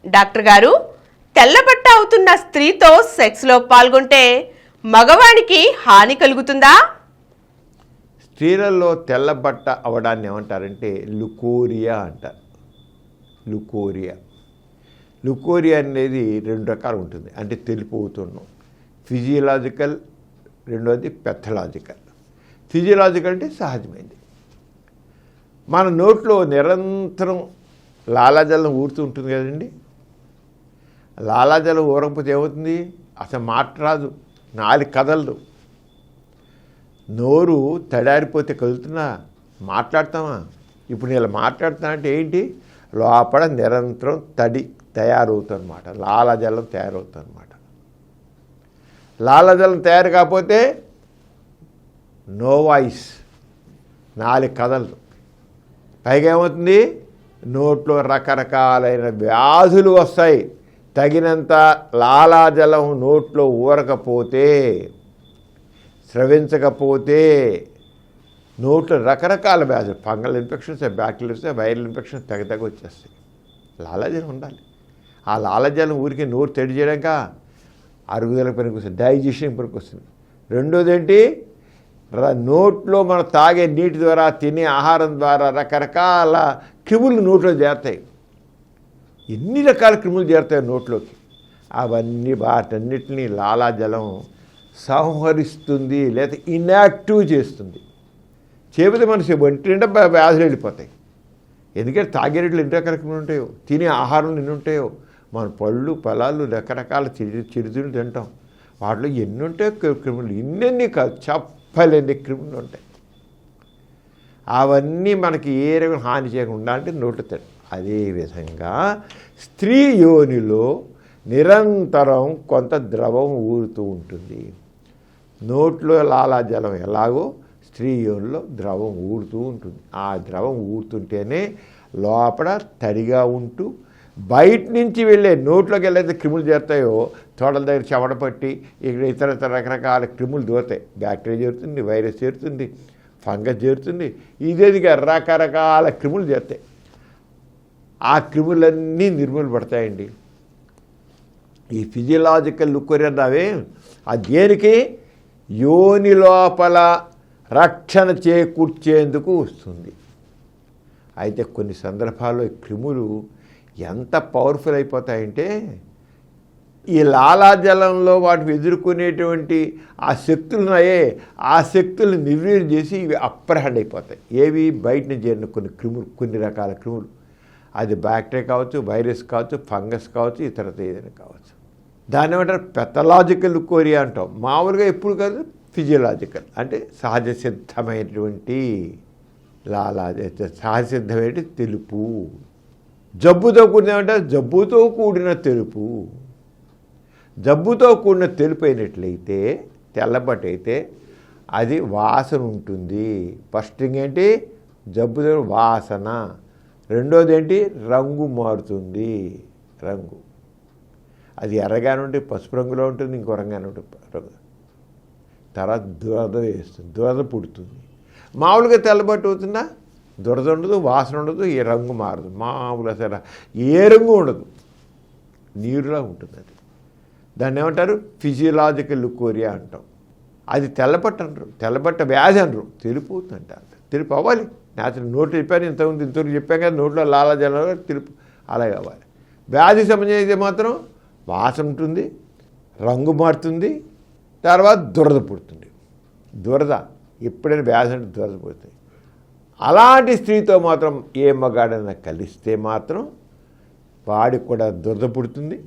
Doctor గారు, తెల్లబట్ట అవుతున్న స్త్రీతో సెక్స్లో పాల్గొంటే మగవానికి హాని కలుగుతుందా? స్త్రీలలో తెల్లబట్ట అవడాన్ని ఏమంటారంటే లుకోరియా అంటారు. లుకోరియా అనేది 2 రకాలు ఉంటుంది. అంటే తెలుపు అవుతున్నాం, ఫిజియలాజికల్, రెండోది పెథలాజికల్. ఫిజియలాజికల్ అంటే సహజమైంది. మన నోట్లో నిరంతరం లాలాజలం ఊరుతూ ఉంటుంది కదండి. లాలాజలం ఊరకపోతే ఏమవుతుంది? అసలు మాట రాదు, నాలుగు కదలదు. నోరు తడారిపోతే కదులుతున్నా మాట్లాడతామా? ఇప్పుడు నేను మాట్లాడుతున్నా అంటే ఏంటి? లోపల నిరంతరం తయారవుతుంది అనమాట, లాలాజలం తయారవుతుంది అనమాట. లాలాజలం తయారు కాకపోతే నో వాయిస్, నాలుగు కదలదు. పైగా ఏమవుతుంది? నోట్లో రకరకాలైన వ్యాధులు వస్తాయి. తగినంత లాలాజలం నోట్లో ఊరకపోతే, స్రవించకపోతే నోట్లో రకరకాల వ్యాధులు, fungal infections, bacterials, viral infections తెగ వచ్చేస్తాయి. లాలాజలం ఉండాలి. ఆ లాలాజలం ఊరికి నోరు తడి చేయడాక అరుగుదల పనికి వస్తుంది, డైజెషన్ పనికి వస్తుంది. రెండోది ఏంటి? నోట్లో మనం తాగే నీటి ద్వారా, తినే ఆహారం ద్వారా రకరకాల క్రిములు నోట్లో చేరుతాయి. ఎన్ని రకాల క్రిములు చేరుతాయి నోట్లోకి. అవన్నీ వాటన్నిటినీ లాలాజలం సంహరిస్తుంది, లేదా ఇన్యాక్టివ్ చేస్తుంది. చేపితే మనిషి ఒంటి నిండా వ్యాధులు వెళ్ళిపోతాయి. ఎందుకంటే తాగేరేట్లు ఎన్ని రకాల క్రిములు ఉంటాయో, తినే ఆహారం ఎన్ని ఉంటాయో. మన పళ్ళు ఫలాలు రకరకాల చిరుతిండి తింటాం, వాటిలో ఎన్ని ఉంటాయో క్రిములు. ఇన్నెన్ని కాదు, చెప్పలేని క్రిములు ఉంటాయి. అవన్నీ మనకి ఏ రకం హాని చేయకుండా అంటే నోట్లు తింటాం. అదేవిధంగా స్త్రీ యోనిలో నిరంతరం కొంత ద్రవం ఊరుతూ ఉంటుంది. నోట్లో లాలాజలం ఎలాగో స్త్రీ యోనిలో ద్రవం ఊరుతూ ఉంటుంది. ఆ ద్రవం ఊరుతుంటేనే లోపల తడిగా ఉంటూ బయట నుంచి వెళ్ళే నోట్లోకి వెళ్ళైతే క్రిములు చేరుతాయో, తోటల దగ్గర చెమట పట్టి ఇక్కడ ఇతర రకరకాల క్రిములు దూరతాయి. బ్యాక్టీరియా చేరుతుంది, వైరస్ చేరుతుంది, ఫంగస్ చేరుతుంది, ఇదేదిగా రకరకాల క్రిములు చేరుతాయి. ఆ క్రిములన్నీ నిర్మూలపడతాయండి. ఈ ఫిజియలాజికల్ లుకోరియా అన్నావే, ఆ దేనికి? యోని లోపల రక్షణ చేకూర్చేందుకు వస్తుంది. అయితే కొన్ని సందర్భాల్లో ఈ క్రిములు ఎంత పవర్ఫుల్ అయిపోతాయంటే, ఈ లాలాజలంలో వాటిని ఎదుర్కొనేటువంటి ఆ శక్తులు ఉన్నాయే, ఆ శక్తులను నిర్వీర్యం చేసి ఇవి అప్రహెండ్ అయిపోతాయి. ఏవి? బయట నుంచి చేరిన కొన్ని రకాల క్రిములు. అది బ్యాక్టీరియా కావచ్చు, వైరస్ కావచ్చు, ఫంగస్ కావచ్చు, ఇతరత ఏదైనా కావచ్చు. దాన్ని ఏమంటారు? పెథలాజికల్ లుకోరియా అంటాం. మామూలుగా ఎప్పుడు కాదు, ఫిజియలాజికల్ అంటే సహజ సిద్ధమైనటువంటి సహజ సిద్ధమైన తెలుపు. జబ్బుతో కూడిన ఏమంటారు? జబ్బుతో కూడిన తెలుపు. జబ్బుతో కూడిన తెలుపు అయినట్లయితే, తెల్లబట్ట అయితే అది వాసన ఉంటుంది. ఫస్ట్ థింగ్ ఏంటి? జబ్బుతో వాసన. రెండోది ఏంటి? రంగు మారుతుంది. రంగు అది ఎర్రగానే ఉంటుంది, పసుపు రంగులో ఉంటుంది, ఇంకో రంగానే ఉంటుంది రంగు. తర్వాత దురద వేస్తుంది, దురద పుడుతుంది. మామూలుగా తెల్లబట్టు అవుతుందా? దురద ఉండదు, వాసన ఉండదు, ఏ రంగు మారదు. మామూలుగా సరే ఏ రంగు ఉండదు, నీరులా ఉంటుంది. అది దాన్ని ఏమంటారు? ఫిజియలాజికల్ లుకోరియా అంటాం. అది తెల్లబట్ట అనరు, తెల్లబట్ట వ్యాధి అనరు, తెలుపు అంటారు. తెలుపు అవ్వాలి. నేచురల్ నోట్లో చెప్పాను, ఇంతవరకు చెప్పాం కదా, నోట్లో లాలాజలం తెలుపు అలాగే అవ్వాలి. వ్యాధి సంబంధించి అయితే మాత్రం వాసన ఉంటుంది, రంగు మారుతుంది, తర్వాత దురద పుడుతుంది. దురద ఎప్పుడైనా వ్యాధి అంటే దురద పుడుతుంది. అలాంటి స్త్రీతో మాత్రం ఏ మగాడైనా కలిస్తే మాత్రం వాడికి కూడా దురద పుడుతుంది,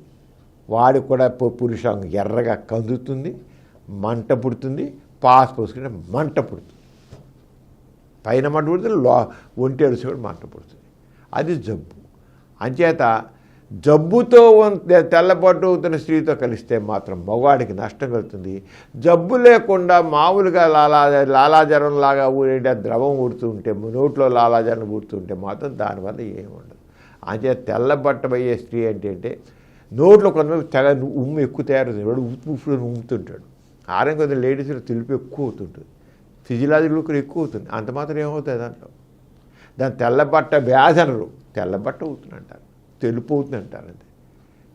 వాడికి కూడా పురుషాంగం ఎర్రగా కందుతుంది, మంట పుడుతుంది, పాస్ పోసుకుంటే మంట పుడుతుంది. పైన మంట పుడుతుంది, ఒంటి అడుసు కూడా మంట పుడుతుంది. అది జబ్బు. అంచేత జబ్బుతో తెల్లబట్టు అవుతున్న స్త్రీతో కలిస్తే మాత్రం మగవాడికి నష్టం కలుగుతుంది. జబ్బు లేకుండా మామూలుగా లాలాజలం లాగా ఊరే ద్రవం ఊడుతూ ఉంటే, నోట్లో లాలాజలం ఊడుతూ ఉంటే మాత్రం దానివల్ల ఏముండదు. అంచేత తెల్లబట్టబోయే స్త్రీ అంటే నోట్లో కొంతమంది తెగ ఉమ్ము ఎక్కువ తయారవుతుంది. వాడు ఉప్పు ఉమ్ముతుంటాడు. ఆరోగ్యం కొంత లేడీస్లో తెలుపు ఎక్కువ అవుతుంటుంది, ఫిజియలాజికల్ కూడా ఎక్కువ అవుతుంది. అంత మాత్రం ఏమవుతుంది దాంట్లో? దాని తెల్లబట్ట వ్యాధి అనరు, తెల్లబట్ట అవుతుంది అంటారు, తెలుపు అవుతుంది అంటారు. అంతే.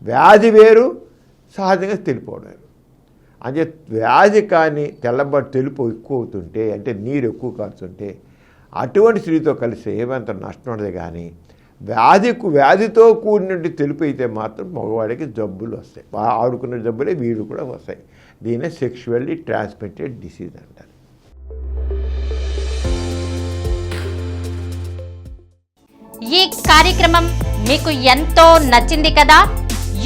వ్యాధి వేరు, సహజంగా తెలిపోవడం వేరు. అంటే వ్యాధి కానీ తెల్లబడి తెలుపు ఎక్కువ అవుతుంటే, అంటే నీరు ఎక్కువ కారుతుంటే అటువంటి స్త్రీతో కలిసి ఏమంత నష్టం ఉండదు. కానీ వ్యాధితో కూడినట్టు తెలుపు అయితే మాత్రం మగవాడికి జబ్బులు వస్తాయి. ఆడుకున్న జబ్బులే వీడు కూడా వస్తాయి. దీన్నే సెక్షువల్లీ ట్రాన్స్మిటెడ్ డిసీజ్ అంటారు. ఈ కార్యక్రమం మీకు ఎంతో నచ్చింది కదా.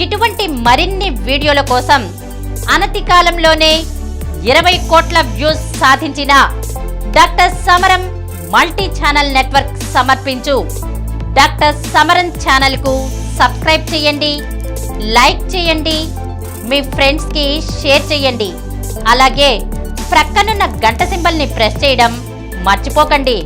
ఇటువంటి మరిన్ని వీడియోల కోసం అనతి కాలంలోనే 20 కోట్ల వ్యూస్ సాధించిన డాక్టర్ సమరం మల్టీ ఛానల్ నెట్వర్క్ సమర్పించు డాక్టర్ సమరం ఛానల్కు సబ్స్క్రైబ్ చేయండి, లైక్ చేయండి, మీ ఫ్రెండ్స్కి షేర్ చేయండి. అలాగే ప్రక్కనున్న గంట సింబల్ని ప్రెస్ చేయడం మర్చిపోకండి.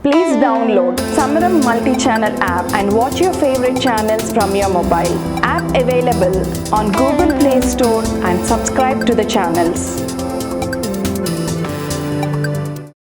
Please download Samaram multi-channel app and watch your favorite channels from your mobile. App available on Google Play Store and subscribe to the channels.